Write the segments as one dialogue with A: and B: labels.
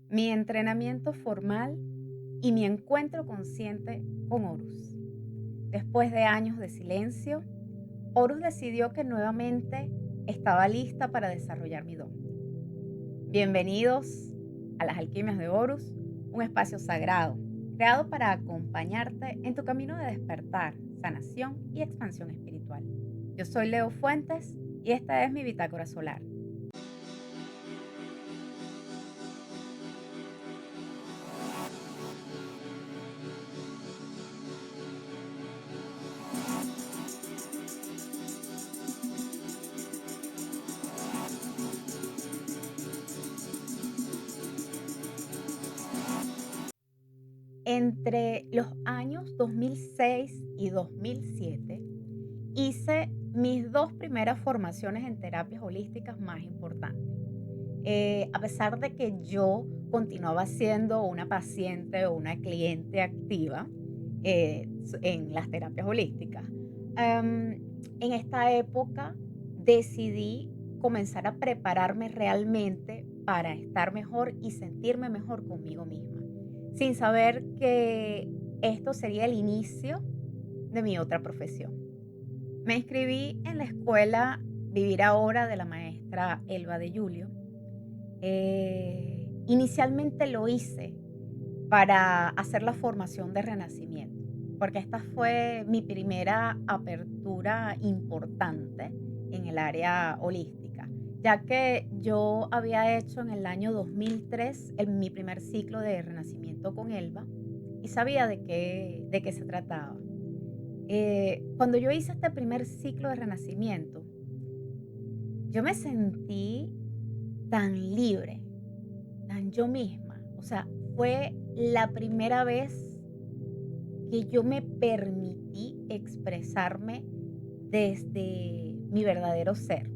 A: mi entrenamiento formal y mi encuentro consciente con Horus. Después de años de silencio, Horus decidió que nuevamente estaba lista para desarrollar mi don. Bienvenidos a las Alquimias de Horus, un espacio sagrado creado para acompañarte en tu camino de despertar, sanación y expansión espiritual. Yo soy Leo Fuentes y esta es mi bitácora solar. Entre los años 2006 y 2007 hice mis dos primeras formaciones en terapias holísticas más importantes. A pesar de que yo continuaba siendo una paciente o una cliente activa en las terapias holísticas, en esta época decidí comenzar a prepararme realmente para estar mejor y sentirme mejor conmigo misma, sin saber que esto sería el inicio de mi otra profesión. Me inscribí en la escuela Vivir Ahora de la maestra Elba de Julio. Inicialmente lo hice para hacer la formación de renacimiento, porque esta fue mi primera apertura importante en el área holística, ya que yo había hecho en el año 2003 mi primer ciclo de renacimiento con Elba y sabía de qué se trataba. Cuando yo hice este primer ciclo de renacimiento, yo me sentí tan libre, tan yo misma. O sea, fue la primera vez que yo me permití expresarme desde mi verdadero ser.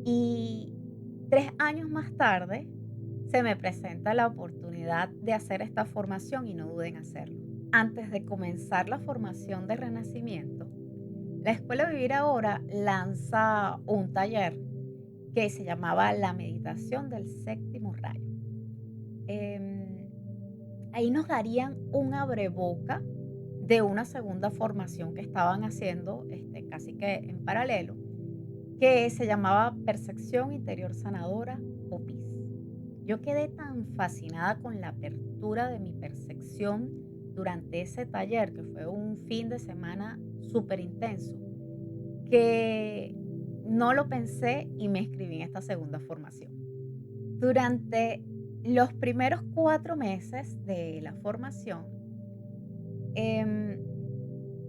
A: Y 3 años más tarde se me presenta la oportunidad de hacer esta formación y no duden en hacerlo. Antes de comenzar la formación de renacimiento, la Escuela Vivir Ahora lanza un taller que se llamaba La Meditación del Séptimo Rayo. Em, Ahí nos darían un abreboca de una segunda formación que estaban haciendo casi que en paralelo, que se llamaba Percepción Interior Sanadora o PIS. Yo quedé tan fascinada con la apertura de mi percepción durante ese taller, que fue un fin de semana súper intenso, que no lo pensé y me inscribí en esta segunda formación. Durante los primeros 4 meses de la formación, em,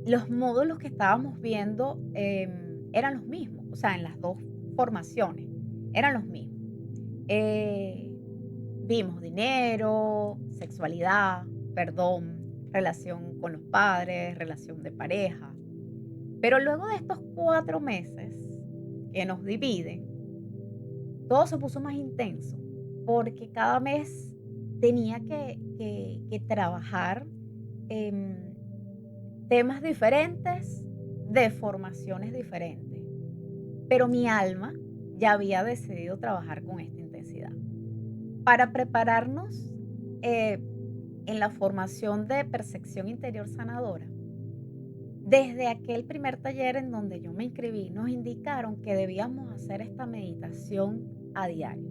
A: los módulos que estábamos viendo eran los mismos, o sea, en las dos formaciones eran los mismos. Eh, Vimos dinero, sexualidad, perdón, relación con los padres, relación de pareja. Pero luego de estos 4 meses que nos dividen, todo se puso más intenso porque cada mes tenía que trabajar em, temas diferentes de formaciones diferentes. Pero mi alma ya había decidido trabajar con esta intensidad. Para prepararnos eh, en la formación de percepción interior sanadora, desde aquel primer taller en donde yo me inscribí, nos indicaron que debíamos hacer esta meditación a diario.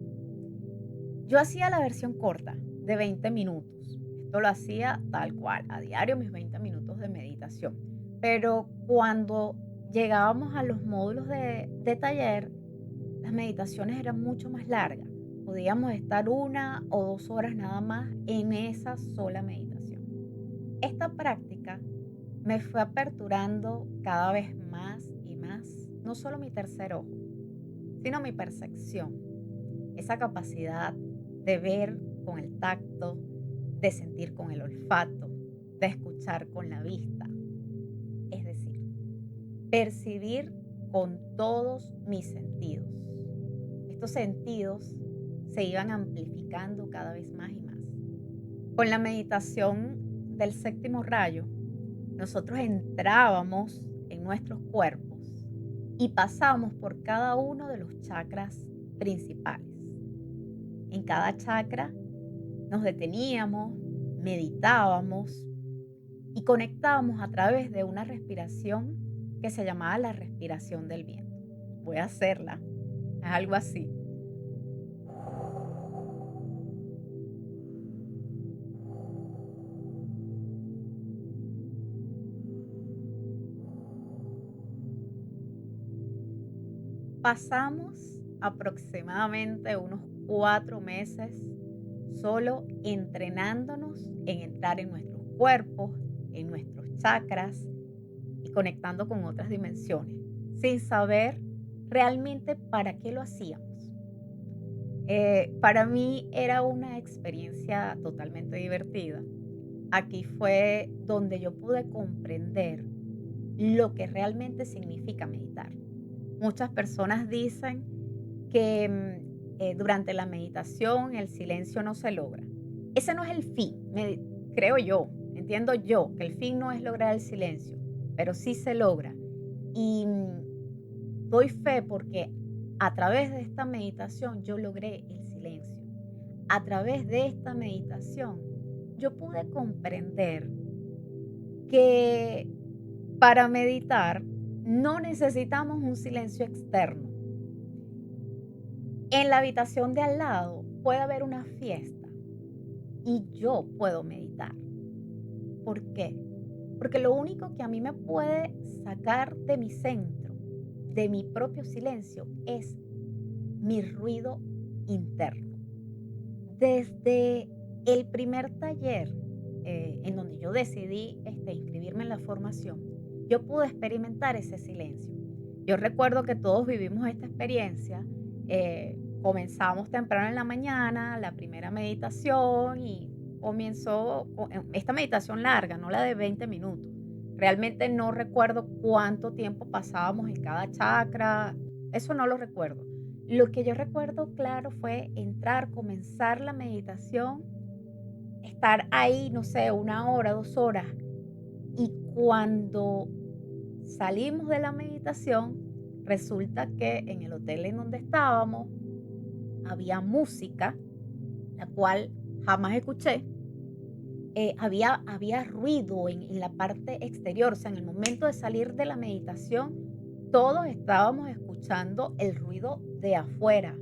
A: Yo hacía la versión corta de 20 minutos. Esto lo hacía tal cual, a diario mis 20 minutos de meditación. Pero cuando llegábamos a los módulos de taller, las meditaciones eran mucho más largas. Podíamos estar 1 o 2 horas nada más en esa sola meditación. Esta práctica me fue aperturando cada vez más y más, no solo mi tercer ojo, sino mi percepción, esa capacidad de ver con el tacto, de sentir con el olfato, de escuchar con la vista, es decir, percibir con todos mis sentidos. Estos sentidos se iban amplificando cada vez más y más. Con la meditación del séptimo rayo, nosotros entrábamos en nuestros cuerpos y pasábamos por cada uno de los chakras principales. En cada chakra Nos deteníamos, meditábamos y conectábamos a través de una respiración que se llamaba la respiración del viento. Voy a hacerla. Es algo así. Pasamos aproximadamente unos 4 meses solo entrenándonos en entrar en nuestros cuerpos, en nuestros chakras y conectando con otras dimensiones, sin saber realmente para qué lo hacíamos. Para mí era una experiencia totalmente divertida. Aquí fue donde yo pude comprender lo que realmente significa meditar. Muchas personas dicen que durante la meditación el silencio no se logra. Ese no es el fin, creo yo, entiendo yo, que el fin no es lograr el silencio, pero sí se logra. Y doy fe porque a través de esta meditación yo logré el silencio. A través de esta meditación yo pude comprender que para meditar no necesitamos un silencio externo. En la habitación de al lado puede haber una fiesta y yo puedo meditar. ¿Por qué? Porque lo único que a mí me puede sacar de mi centro, de mi propio silencio, es mi ruido interno. Desde el primer taller en donde yo decidí inscribirme en la formación, yo pude experimentar ese silencio. Yo recuerdo que todos vivimos esta experiencia. Comenzamos temprano en la mañana, la primera meditación y comenzó esta meditación larga, no la de 20 minutos. Realmente no recuerdo cuánto tiempo pasábamos en cada chakra, eso no lo recuerdo. Lo que yo recuerdo claro fue entrar, comenzar la meditación, estar ahí, no sé, 1 hora, 2 horas. Y cuando salimos de la meditación, resulta que en el hotel en donde estábamos había música, la cual jamás escuché. Había ruido en la parte exterior, o sea, en el momento de salir de la meditación, todos estábamos escuchando el ruido de afuera,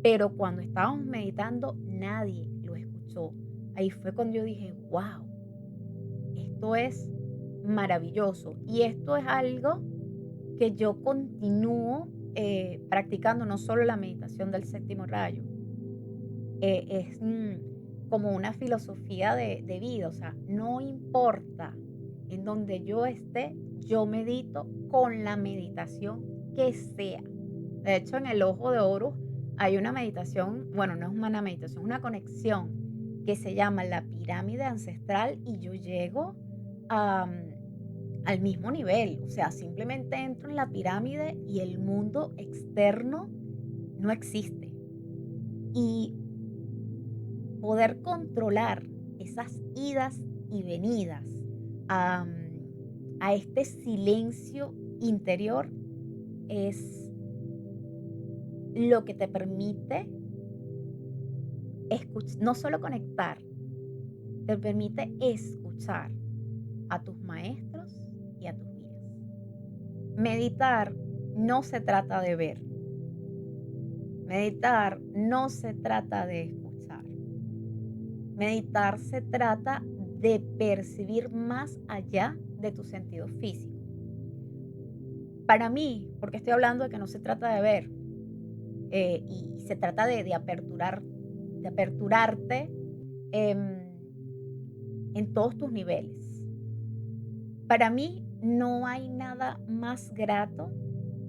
A: pero cuando estábamos meditando nadie lo escuchó. Ahí fue cuando yo dije, wow, esto es maravilloso y esto es algo que yo continúo practicando, no solo la meditación del séptimo rayo, es como una filosofía de vida, o sea, no importa en donde yo esté, yo medito con la meditación que sea. De hecho, en el Ojo de Horus hay una meditación, bueno, no es una meditación, es una conexión que se llama la pirámide ancestral y yo llego a, al mismo nivel, o sea, simplemente entro en la pirámide y el mundo externo no existe. Y poder controlar esas idas y venidas a, a este silencio interior es lo que te permite no solo conectar, te permite escuchar a tus maestros y a tus guías. Meditar no se trata de ver. Meditar no se trata de escuchar. Meditar se trata de percibir más allá de tu sentido físico. Para mí, porque estoy hablando de que no se trata de ver, y se trata de aperturarte en todos tus niveles. Para mí no hay nada más grato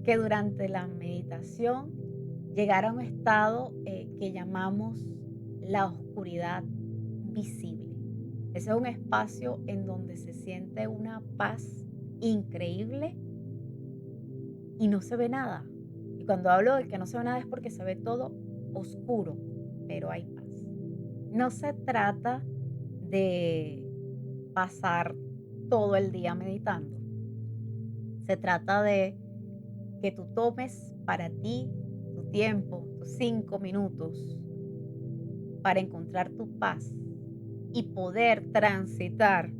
A: que durante la meditación llegar a un estado que llamamos la oscuridad visible. Ese es un espacio en donde se siente una paz increíble y no se ve nada. Y cuando hablo de que no se ve nada es porque se ve todo oscuro, pero hay paz. No se trata de pasar todo el día meditando. Se trata de que tú tomes para ti tu tiempo, tus 5 minutos, para encontrar tu paz y poder transitar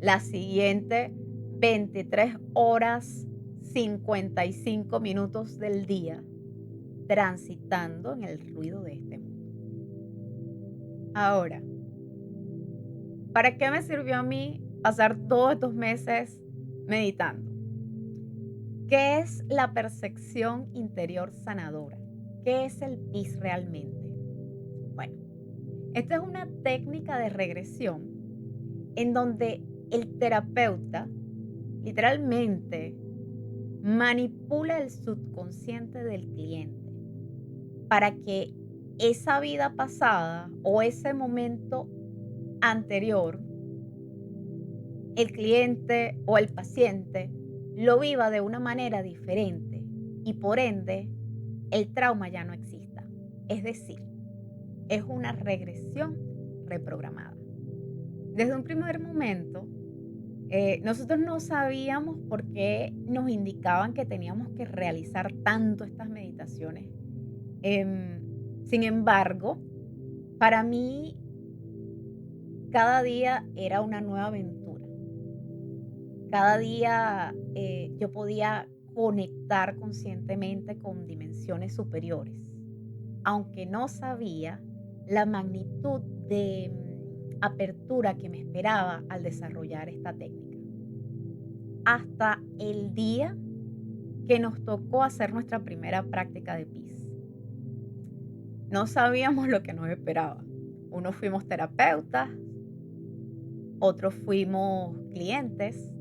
A: la siguiente 23 horas 55 minutos del día transitando en el ruido de este mundo. Ahora, ¿para qué me sirvió a mí pasar todos estos meses meditando? ¿Qué es la percepción interior sanadora? ¿Qué es el PIS realmente? Bueno, esta es una técnica de regresión en donde el terapeuta literalmente manipula el subconsciente del cliente para que esa vida pasada o ese momento anterior, el cliente o el paciente lo viva de una manera diferente y por ende el trauma ya no exista. Es decir, es una regresión reprogramada. Desde un primer momento, nosotros no sabíamos por qué nos indicaban que teníamos que realizar tanto estas meditaciones. Em, Sin embargo, para mí cada día era una nueva aventura. Cada día yo podía conectar conscientemente con dimensiones superiores, aunque no sabía la magnitud de apertura que me esperaba al desarrollar esta técnica. Hasta el día que nos tocó hacer nuestra primera práctica de PIS. No sabíamos lo que nos esperaba. Unos fuimos terapeutas, otros fuimos clientes.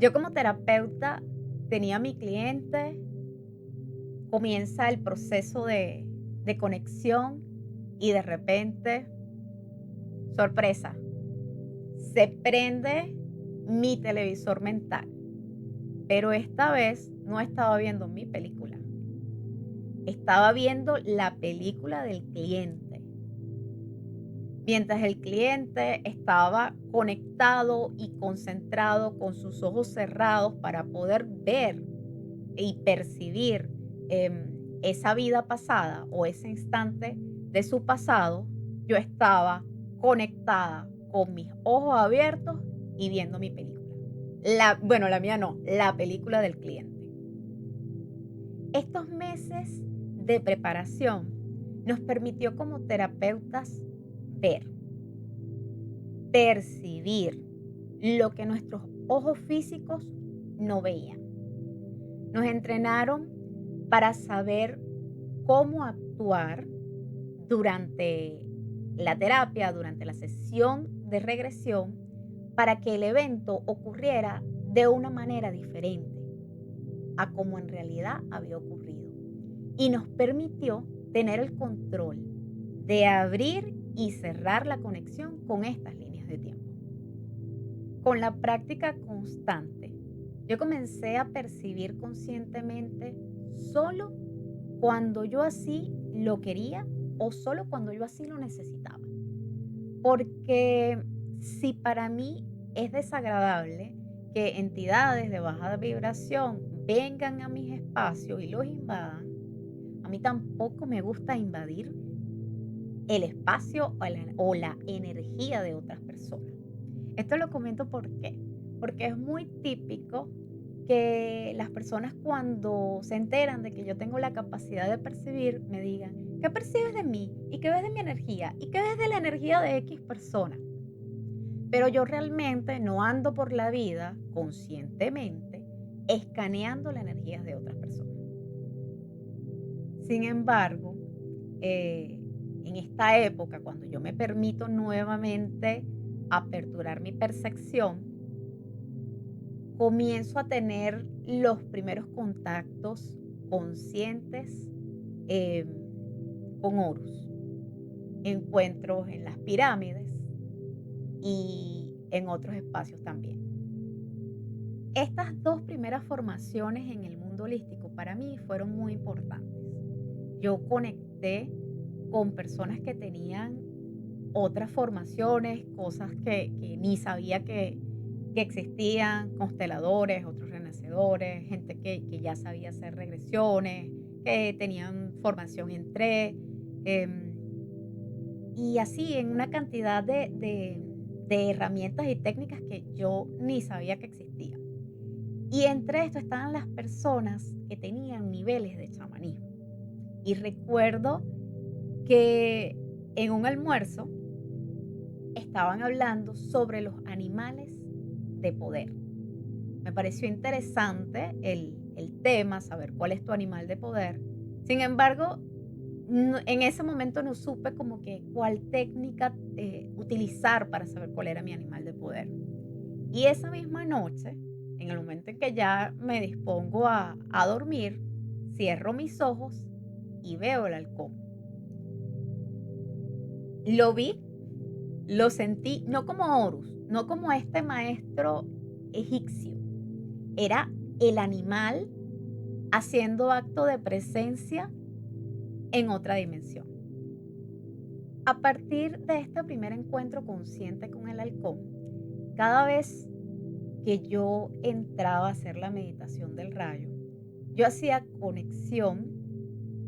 A: Yo como terapeuta tenía a mi cliente, comienza el proceso de conexión y de repente, sorpresa, se prende mi televisor mental, pero esta vez no estaba viendo mi película, estaba viendo la película del cliente. Mientras el cliente estaba conectado y concentrado con sus ojos cerrados para poder ver y percibir esa vida pasada o ese instante de su pasado, yo estaba conectada con mis ojos abiertos y viendo mi película. La mía no, la película del cliente. Estos meses de preparación nos permitió como terapeutas ver, percibir lo que nuestros ojos físicos no veían. Nos entrenaron para saber cómo actuar durante la terapia, durante la sesión de regresión, para que el evento ocurriera de una manera diferente a como en realidad había ocurrido. Y nos permitió tener el control de abrir y cerrar la conexión con estas líneas de tiempo. Con la práctica constante, yo comencé a percibir conscientemente solo cuando yo así lo quería o solo cuando yo así lo necesitaba. Porque si para mí es desagradable que entidades de baja vibración vengan a mis espacios y los invadan, a mí tampoco me gusta invadir el espacio o la energía de otras personas. Esto lo comento porque es muy típico que las personas cuando se enteran de que yo tengo la capacidad de percibir, me digan, ¿qué percibes de mí? ¿Y qué ves de mi energía? ¿Y qué ves de la energía de X persona? Pero yo realmente no ando por la vida conscientemente escaneando la energía de otras personas. Sin embargo, en esta época, cuando yo me permito nuevamente aperturar mi percepción, comienzo a tener los primeros contactos conscientes eh, con Horus. Encuentros en las pirámides y en otros espacios también. Estas dos primeras formaciones en el mundo holístico para mí fueron muy importantes. Yo conecté con personas que tenían otras formaciones, cosas que ni sabía que existían, consteladores, otros renacedores, gente que ya sabía hacer regresiones, que tenían formación en TRE. y así en una cantidad de herramientas y técnicas que yo ni sabía que existían. Y entre esto estaban las personas que tenían niveles de chamanismo. Y recuerdo que en un almuerzo estaban hablando sobre los animales de poder. Me pareció interesante el tema, saber cuál es tu animal de poder. Sin embargo, en ese momento no supe como que cuál técnica utilizar para saber cuál era mi animal de poder. Y esa misma noche, en el momento en que ya me dispongo a dormir, cierro mis ojos y veo el halcón. Lo vi, lo sentí, no como Horus, no como este maestro egipcio. Era el animal haciendo acto de presencia en otra dimensión. A partir de este primer encuentro consciente con el halcón, cada vez que yo entraba a hacer la meditación del rayo, yo hacía conexión,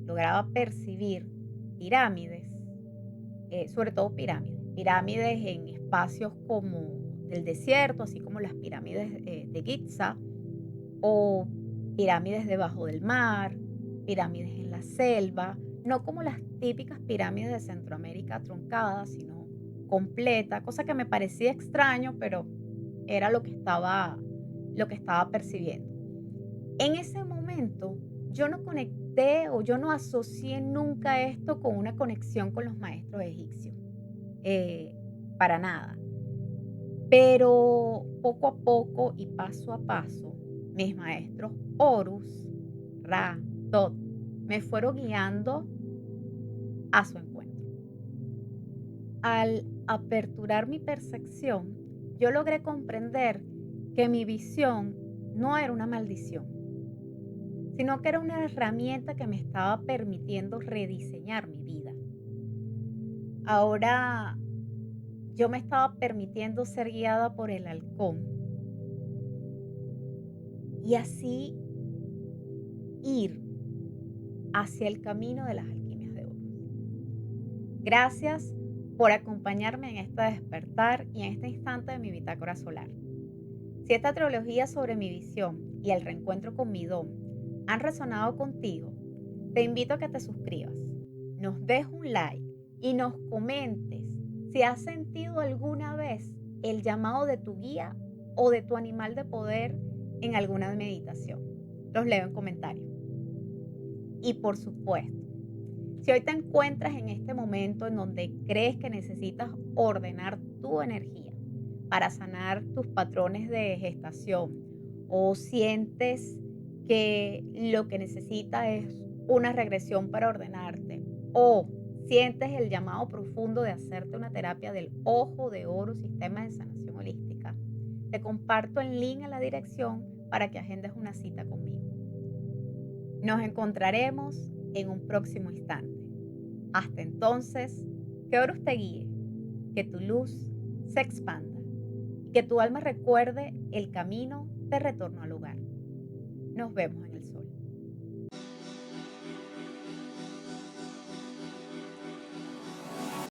A: lograba percibir pirámides, sobre todo pirámides en espacios como del desierto, así como las pirámides de Giza, o pirámides debajo del mar, pirámides en la selva, no como las típicas pirámides de Centroamérica truncadas, sino completa, cosa que me parecía extraño, pero era lo que estaba percibiendo. En ese momento, yo no conecté o yo no asocié nunca esto con una conexión con los maestros egipcios, eh, para nada. Pero poco a poco y paso a paso, mis maestros Horus, Ra, Tot, me fueron guiando a su encuentro. Al aperturar mi percepción, yo logré comprender que mi visión no era una maldición, sino que era una herramienta que me estaba permitiendo rediseñar mi vida. Ahora yo me estaba permitiendo ser guiada por el halcón y así ir hacia el camino de las alquimias de oro. Gracias por acompañarme en este despertar y en este instante de mi bitácora solar. Si esta trilogía sobre mi visión y el reencuentro con mi don han resonado contigo, te invito a que te suscribas, nos des un like y nos comentes si has sentido alguna vez el llamado de tu guía o de tu animal de poder en alguna meditación. Los leo en comentarios. Y por supuesto, si hoy te encuentras en este momento en donde crees que necesitas ordenar tu energía para sanar tus patrones de gestación o sientes que lo que necesitas es una regresión para ordenarte o sientes el llamado profundo de hacerte una terapia del ojo de oro, sistema de sanación holística, te comparto el link a la dirección para que agendes una cita conmigo. Nos encontraremos en un próximo instante. Hasta entonces, que Horus te guíe, que tu luz se expanda y que tu alma recuerde el camino de retorno al hogar. Nos vemos en el sol.